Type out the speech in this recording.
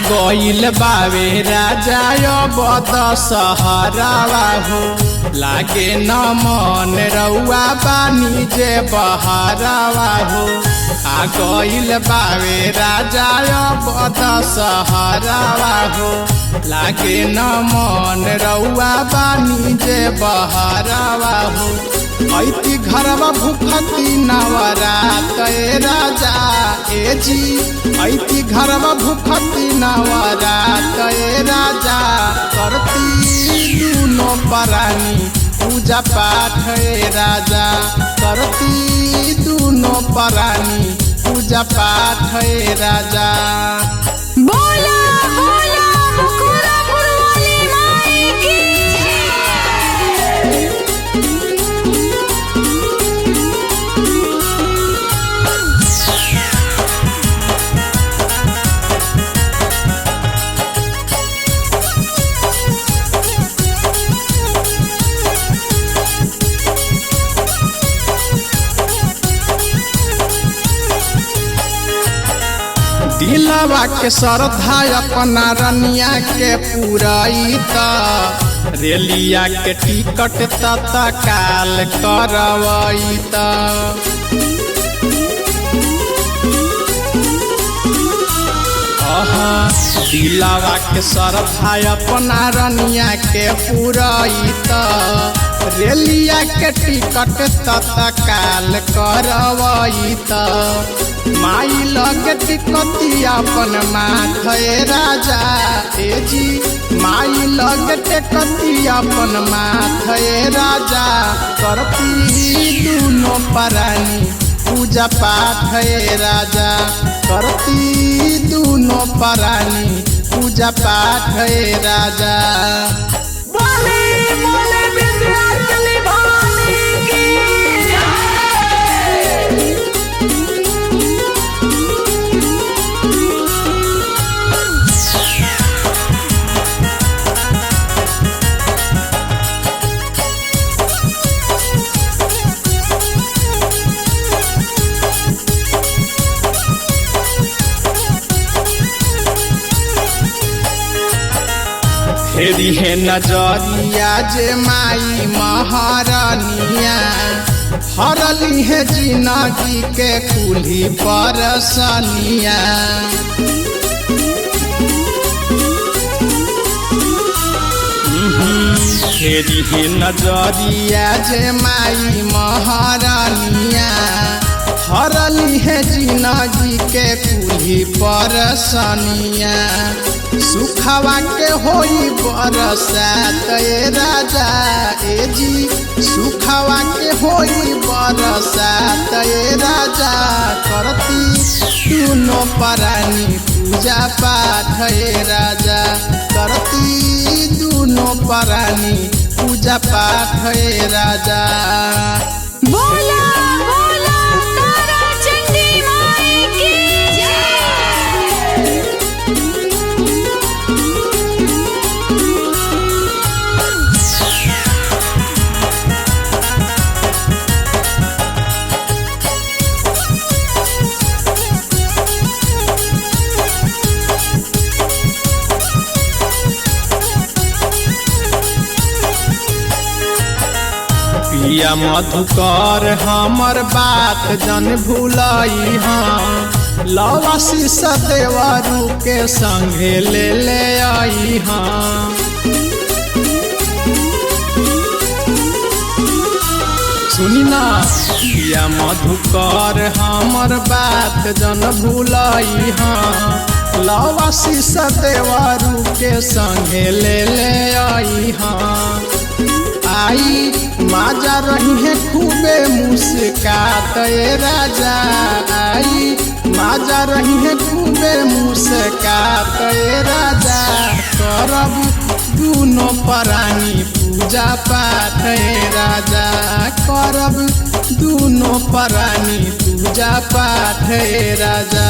गइल बावे राजा अब दशहरावा हो, लागे न मन रउआ बानी जे बहारावा हो। आ गइल बावे राजा अब दशहरावा हो, लागे न मन रउआ बानी जे बहारावा हो। ऐती घरवा भूखती नवरात राजा ए जी, ऐती घरवा भूखती नवरात राजा, करती दूनो परानी पूजा पाठ राजा, करती दूनो परानी पूजा पाठ राजा। बोला बोला मुकुरापुर वाली माई की। दिलवा के श्रद्धा अपना रनिया के पुराइता, रेलिया के टिकट तत्काल करवाइता। दिलवा के श्रद्धा अपना रनिया के पुराइता, रेलिया के टिकट तत्काल करवाइता। माई लगे टिकती अपन माथे राजा ए जी, माई लगे टिकती अपन माथे राजा, करती दूनो परानी पूजा पाठ राजा, करती दूनो परानी पूजा पाठ राजा। बोले बोले विंध्याचली भवानी की। फेरी है नजरिया जे माई महारानिया, हरली है जिंदगी के कुल्ही परसनिया। फेरी है नजरिया जे माई महारानिया, हरली है जिंदगी के कुल्ही परसनिया। सुखवा के होई बरसात राजा ए जी, सुखवा के होई बरसात राजा, करती दूनो परानी पूजा पाठ राजा, करती दूनो परानी पूजा पाठ राजा। बोला बोला तारा चंडी माई की। पिया मधुकर हमर बात जन भूलई हाँ, लवासी सदेवरू के संगे ले आई हाँ। सुनी ना पिया मधुकर हमर बात जन भूलई हाँ, लवासी सदेवरू के संगे ले आई हाँ। आई माजा रही है खूबे मुस्कात राजा, आई माजा रही है खूबे मुस्कात राजा, करब दूनो परानी पूजा पाठ राजा, करब दूनो परानी पूजा पाठ राजा।